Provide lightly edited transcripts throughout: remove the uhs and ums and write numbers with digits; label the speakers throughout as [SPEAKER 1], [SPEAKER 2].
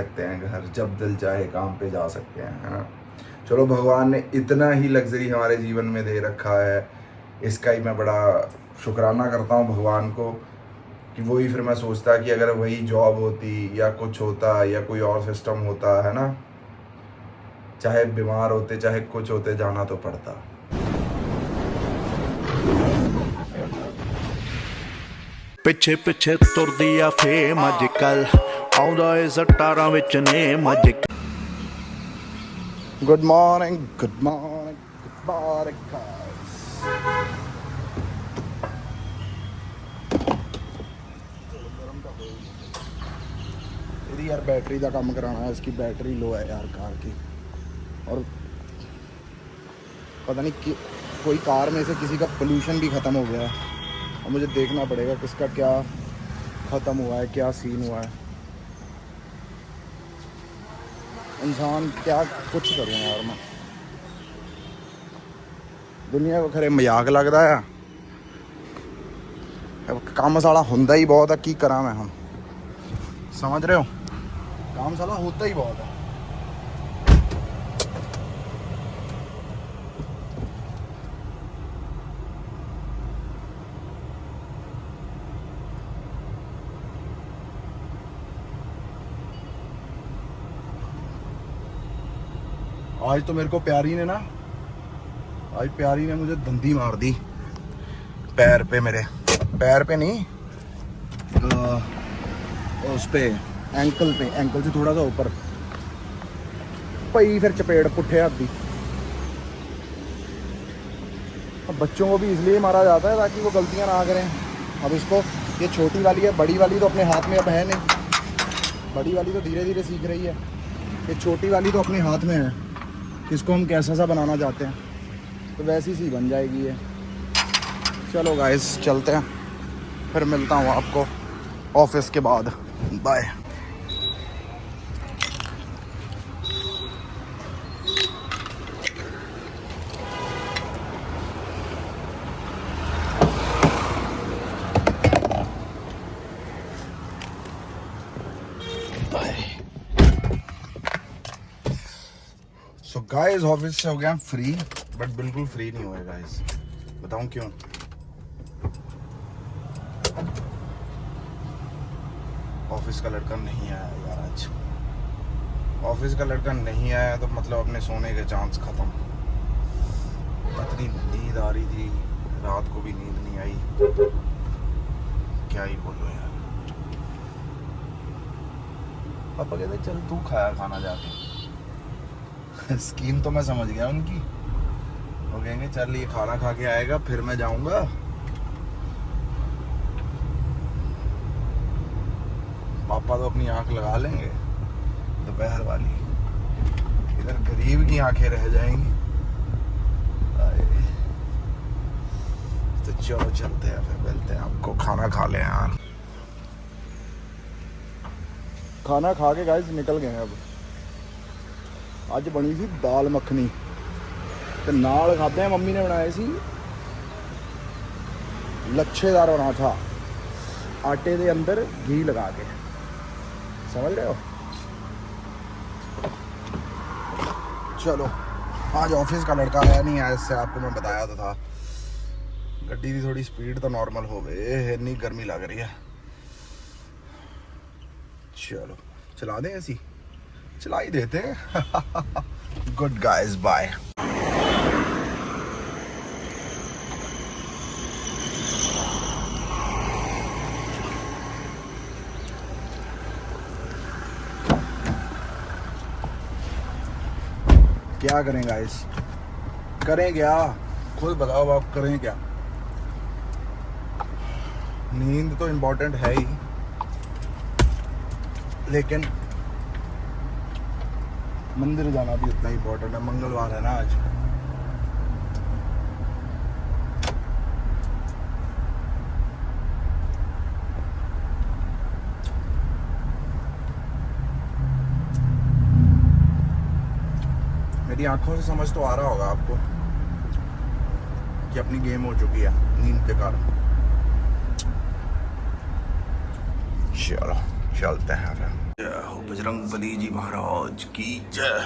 [SPEAKER 1] सकते हैं, घर जब दिल चाहे काम पे जा सकते हैं, है ना। चलो, भगवान ने इतना ही लग्जरी हमारे जीवन में दे रखा है, इसका ही मैं बड़ा शुक्राना करता हूँ भगवान को कि वही फिर मैं सोचता कि अगर वही जॉब होती या कुछ होता या कोई और सिस्टम होता, है ना, चाहे बीमार होते चाहे कुछ होते, जाना तो पड़ता।
[SPEAKER 2] ਪਿੱਛੇ ਪਿੱਛੇ ਤੁਰਦੀ ਆ ਫੇਮ ਅੱਜ ਕੱਲ ਆਉਂਦਾ ਏ ਸਟਾਰਾਂ ਵਿੱਚ ਨੇਮ ਅੱਜ
[SPEAKER 1] good morning, good morning, good morning guys. यदि यार बैटरी का काम कराना है, इसकी बैटरी लो है यार कार की, और पता नहीं कि कोई कार में से किसी का पोल्यूशन भी ख़त्म हो गया है, और मुझे देखना पड़ेगा किसका क्या ख़त्म हुआ है, क्या सीन हुआ है। इंसान क्या कुछ करूँ यार मैं, दुनिया को खरे मजाक लगता है, काम साला होंदा ही बहुत है, की करा मैं हम, समझ रहे हो, काम साला होता ही बहुत है। आज तो मेरे को प्यारी ने ना, आज प्यारी ने मुझे दंदी मार दी पैर पे, मेरे पैर पे नहीं, उस पे एंकल पे, एंकल से थोड़ा सा ऊपर पई, फिर चपेट पुट्ठे हाथ दी। अब बच्चों को भी इसलिए मारा जाता है ताकि वो गलतियां ना करें। अब इसको, ये छोटी वाली है, बड़ी वाली तो अपने हाथ में अब है नहीं, बड़ी वाली तो धीरे धीरे सीख रही है, ये छोटी वाली तो अपने हाथ में है, इसको हम कैसा सा बनाना चाहते हैं तो वैसी सी बन जाएगी ये। चलो गाइस चलते हैं, फिर मिलता हूँ आपको ऑफिस के बाद, बाय। सो गाइस ऑफिस से हो गया फ्री, बट बिल्कुल फ्री नहीं हुए गाइस, बताऊं क्यों। ऑफिस का लड़का नहीं आया यार आज, ऑफिस का लड़का नहीं आया तो मतलब अपने सोने के चांस खत्म। इतनी नींद आ रही थी, रात को भी नींद नहीं आई, क्या ही बोलो यार। पापा कहते चल तू खाया खाना जाके, स्कीम तो मैं समझ गया उनकी, वो कहेंगे चल ये खाना खा के आएगा फिर मैं जाऊंगा। पापा तो अपनी आंख लगा लेंगे दोपहर वाली, इधर गरीब की आंखें रह जाएंगी। तो चलो चलते हैं, फिर मिलते हैं आपको, खाना खा लें यार। खाना खा के गाइस निकल गए हैं। अब ਅੱਜ बनी सी दाल मखनी ਤੇ ਨਾਲ ਖਾਦੇ मम्मी ने बनाए सी लच्छेदार पराठा, आटे के अंदर घी लगा के, समझ रहे हो। चलो, आज ऑफिस का लड़का आया नहीं है, इससे आपको मैं बताया तो था। गड्डी की थोड़ी स्पीड तो नॉर्मल हो गई, इतनी गर्मी लग रही है। चलो चला दें, ऐसी चला ही देते हैं। Good guys, bye. क्या करें गाइस, करें क्या, खुद बताओ आप करें क्या। नींद तो इम्पोर्टेंट है ही, लेकिन मंदिर जाना भी उतना इम्पोर्टेंट है। मंगलवार है ना आज। मेरी आंखों से समझ तो आ रहा होगा आपको कि अपनी गेम हो चुकी है नींद के कारण। चलो चलते हैं फिर।
[SPEAKER 2] जय हो बजरंग बली जी महाराज की जय।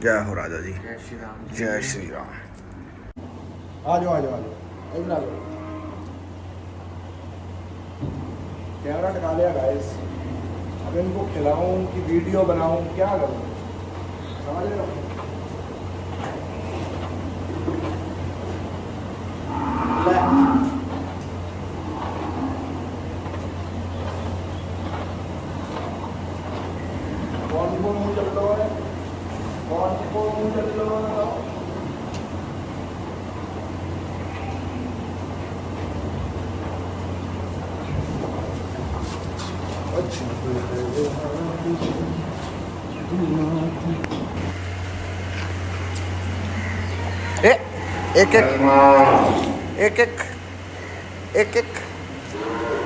[SPEAKER 2] जय हो राजा जी,
[SPEAKER 3] जय श्री राम।
[SPEAKER 2] जय श्री राम।
[SPEAKER 1] आ जाओ आ जाओ आ जाओ, इधर आ जाओ। कैमरा टिका लिया गाइस, अब इनको खिलाऊं कि वीडियो बनाऊं, क्या करूं, समझ रहे हो? कौन को मुंह चल रहा है, कौन को मुंह चल रहा है? एक एक एक एक एक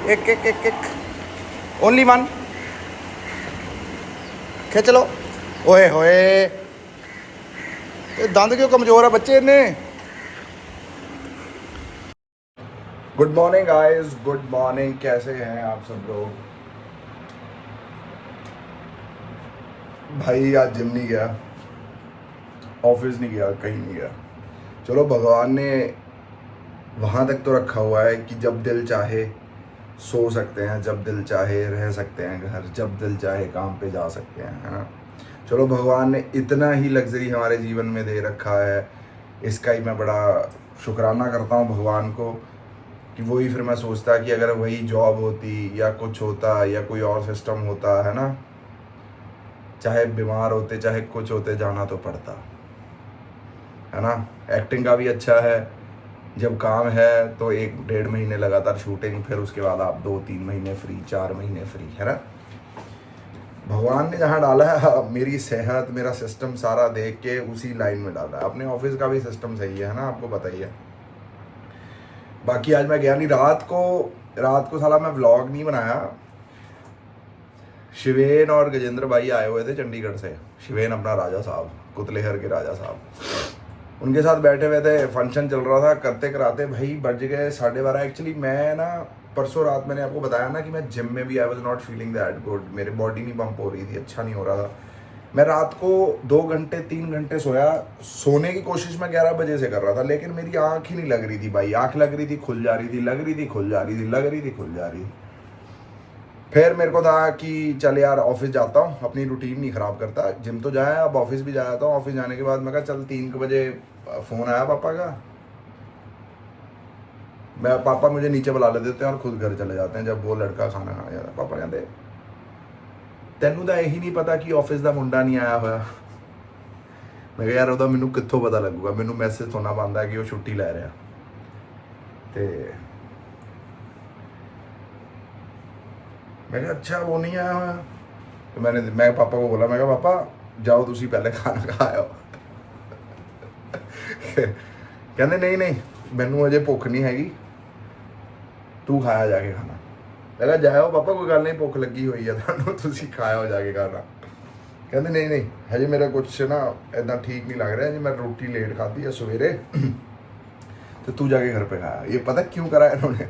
[SPEAKER 1] एक एक एक एक ओनली वन खींच लो। ओए होए, ये दंद क्यों कमजोर है बच्चे ने। Good morning guys, good morning. कैसे हैं आप सब लोग? भाई आज जिम नहीं गया, ऑफिस नहीं गया, कहीं नहीं गया। चलो भगवान ने वहाँ तक तो रखा हुआ है कि जब दिल चाहे सो सकते हैं, जब दिल चाहे रह सकते हैं घर, जब दिल चाहे काम पे जा सकते हैं, है ना। चलो भगवान ने इतना ही लग्जरी हमारे जीवन में दे रखा है, इसका ही मैं बड़ा शुक्राना करता हूँ भगवान को कि वही फिर मैं सोचता कि अगर वही जॉब होती या कुछ होता या कोई और सिस्टम होता, है ना, चाहे बीमार होते चाहे कुछ होते, जाना तो पड़ता, है ना। एक्टिंग का भी अच्छा है, जब काम है तो 1-1.5 महीने लगातार शूटिंग, फिर उसके बाद आप 2-3 महीने फ्री, 4 महीने फ्री, है ना। भगवान ने जहाँ डाला है, मेरी सेहत, मेरा सिस्टम सारा देख के उसी लाइन में डाला है। अपने ऑफिस का भी सिस्टम सही है ना, आपको पता ही है। बाकी आज मैं गया नहीं, रात को साला मैं व्लॉग नहीं बनाया। शिवेन और गजेंद्र भाई आए हुए थे चंडीगढ़ से। शिवेन अपना राजा साहब, कुतलेहर के राजा साहब, उनके साथ बैठे हुए थे, फंक्शन चल रहा था। करते कराते भाई बज गए 12:30। एक्चुअली मैं ना परसों रात मैंने आपको बताया ना कि मैं जिम में भी I was not feeling that good, मेरी बॉडी नहीं पंप हो रही थी, अच्छा नहीं हो रहा था। मैं रात को 2 घंटे 3 घंटे सोया। सोने की कोशिश मैं 11 बजे से कर रहा था, लेकिन मेरी आँख ही नहीं लग रही थी भाई। आँख लग रही थी, खुल जा रही थी, लग रही थी, खुल जा रही थी, लग रही थी, खुल जा रही थी। फिर मेरे को था कि चल यार ऑफिस जाता हूँ, अपनी रूटीन नहीं ख़राब करता। जिम तो जाया, अब ऑफिस भी जाया था। ऑफिस जाने के बाद मैं कहा चल 3 बजे फ़ोन आया पापा का, मैं पापा मुझे नीचे बुला लेते हैं और खुद घर चले जाते हैं जब वो लड़का खाना खाने जाता है। पापा कहते तेनू तो यही नहीं पता कि ऑफिस का मुंडा नहीं आया हुआ। मैं कहा यार ਉਹਦਾ ਮੈਨੂੰ ਕਿੱਥੋਂ पता लगूगा, ਮੈਨੂੰ मैसेज सुनना पाता कि वो छुट्टी लै रहा। तो मैं कहा अच्छा वो नहीं आया हुआ। तो मैं पापा को बोला, मैं कहा पापा जाओ तुसी पहले खाना खाओ। कहते नहीं मैनू अजे भुख नहीं हैगी, तू खाया जाके खाना। मैं कहा जाओ पापा कोई गल नहीं, भुख लगी हुई है तुहानू, तुसी खाओ जाके खाना। कहते नहीं हजे मेरा कुछ ना इदा ठीक नहीं लग रहा जी, मैं रोटी लेट खाती है सवेरे, तो तू जाके घर पे खाया। ये पता क्यों करा इन्होंने?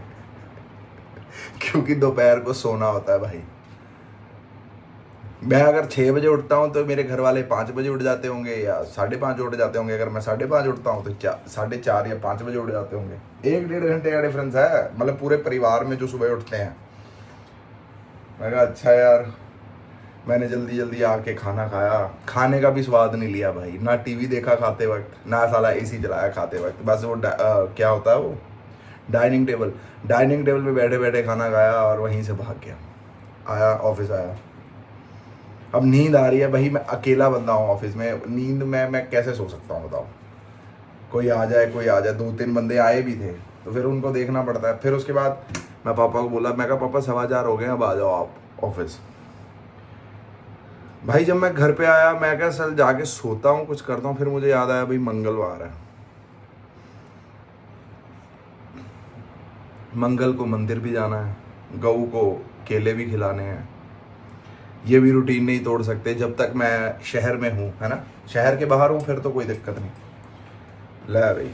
[SPEAKER 1] क्योंकि दोपहर को सोना होता है भाई। मैं अगर 6 बजे उठता हूँ तो मेरे घर वाले 5 बजे उठ जाते होंगे या 5:30 उठ जाते होंगे। अगर मैं 5:30 उठता हूँ तो 4:30 या 5 बजे उठ जाते होंगे। 1-1.5 घंटे का डिफरेंस है, मतलब पूरे परिवार में जो सुबह उठते हैं। मैं कहा अच्छा यार, मैंने जल्दी आके खाना खाया। खाने का भी स्वाद नहीं लिया भाई, ना टीवी देखा खाते वक्त, ना साला एसी चलाया खाते वक्त। बस वो क्या होता है वो डाइनिंग टेबल पे बैठे बैठे खाना खाया और वहीं से भाग गया। आया ऑफिस आया, अब नींद आ रही है भाई। मैं अकेला बंदा हूँ ऑफिस में, नींद में मैं कैसे सो सकता हूँ बताओ? कोई आ जाए 2-3 बंदे आए भी थे तो फिर उनको देखना पड़ता है। फिर उसके बाद मैं पापा को बोला, मैं कहा पापा 4:15 हो गए, अब आ जाओ आप ऑफिस। भाई जब मैं घर पे आया मैं क्या चल जाके सोता हूँ, कुछ करता हूँ। फिर मुझे याद आया भाई मंगलवार है, मंगल को मंदिर भी जाना है, गऊ को केले भी खिलाने हैं। ये भी रूटीन नहीं तोड़ सकते जब तक मैं शहर में हूँ, है ना। शहर के बाहर हूँ फिर तो कोई दिक्कत नहीं। ले भाई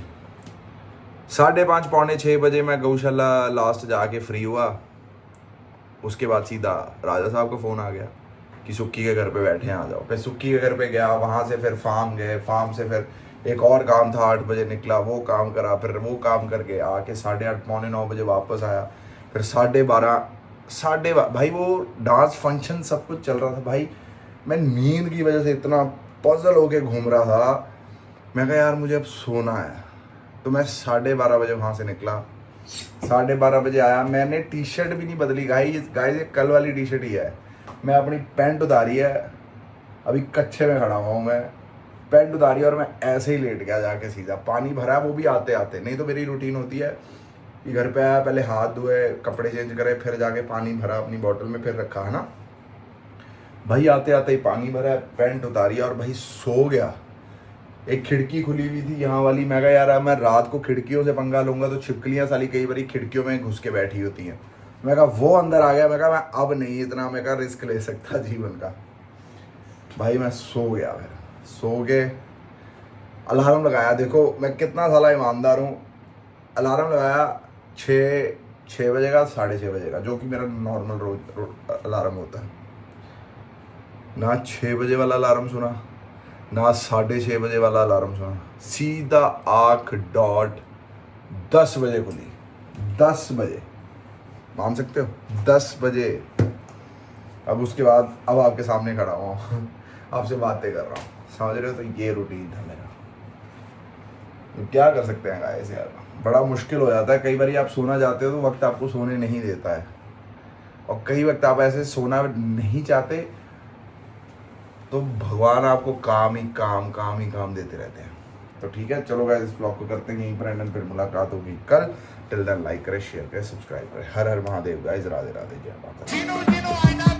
[SPEAKER 3] 5:30 पौने 6 बजे मैं गौशाला लास्ट जाके फ्री हुआ। उसके बाद सीधा राजा साहब का फ़ोन आ गया कि सुक्की के घर पे बैठे हैं, आ जाओ। फिर सुक्की के घर पे गया, वहाँ से फिर फार्म गए, फार्म से फिर एक और काम था, 8 बजे निकला, वो काम करा, फिर वो काम करके आके 8:30 पौने 9 बजे वापस आया। फिर 12:30 भाई वो डांस फंक्शन सब कुछ चल रहा था भाई। मैं नींद की वजह से इतना पजल होके घूम रहा था, मैं कहा यार मुझे अब सोना है। तो मैं 12:30 बजे वहाँ से निकला, 12:30 बजे आया। मैंने टी शर्ट भी नहीं बदली गाइस, ये कल वाली टी शर्ट ही है। मैं अपनी पैंट उतारी है, अभी कच्चे में खड़ा हुआ हूँ मैं, पैंट उतारी और मैं ऐसे ही लेट गया जाके सीधा। पानी भरा, वो भी आते आते, नहीं तो मेरी रूटीन होती है कि घर पे आया पहले हाथ धोए, कपड़े चेंज करे, फिर जाके पानी भरा अपनी बोतल में, फिर रखा, है ना भाई। आते आते ही पानी भरा, पैंट उतारी और भाई सो गया। एक खिड़की खुली हुई थी यहाँ वाली, मैं कहा यार मैं रात को खिड़कियों से पंगा लूंगा तो छिपकलियाँ साली कई बार खिड़कियों में घुस के बैठी होती हैं। मैं कहा वो अंदर आ गया, मैं कहा मैं अब नहीं इतना मैं कहा रिस्क ले सकता जीवन का। भाई मैं सो गया, फिर सो के अलार्म लगाया। देखो मैं कितना साला ईमानदार हूँ। अलार्म लगाया 6 बजे का, 6:30 बजे का, जो कि मेरा नॉर्मल रोज अलार्म होता है। ना 6 बजे वाला अलार्म सुना, ना 6:30 बजे वाला अलार्म सुना, सीधा आँख डॉट 10 बजे खुली। 10 बजे, मान सकते हो 10 बजे। अब उसके बाद अब आपके सामने खड़ा हुआ आपसे बातें कर रहा हूँ, समझ रहे हो। तो ये रूटीन था मेरा। तो क्या कर सकते हैं गाइस यार, बड़ा मुश्किल हो जाता है कई बार। आप सोना चाहते हो तो वक्त आपको सोने नहीं देता है, और कई वक्त आप ऐसे सोना नहीं चाहते तो भगवान आपको काम ही काम देते रहते हैं। तो ठीक है, चलो गाइस इस ब्लॉग को करते हैं यहीं पर एंड, फिर मुलाकात होगी कल। टिल देन लाइक करें, शेयर करें, सब्सक्राइब करें। हर हर महादेव गाइस, राधे राधे, जय माता दी।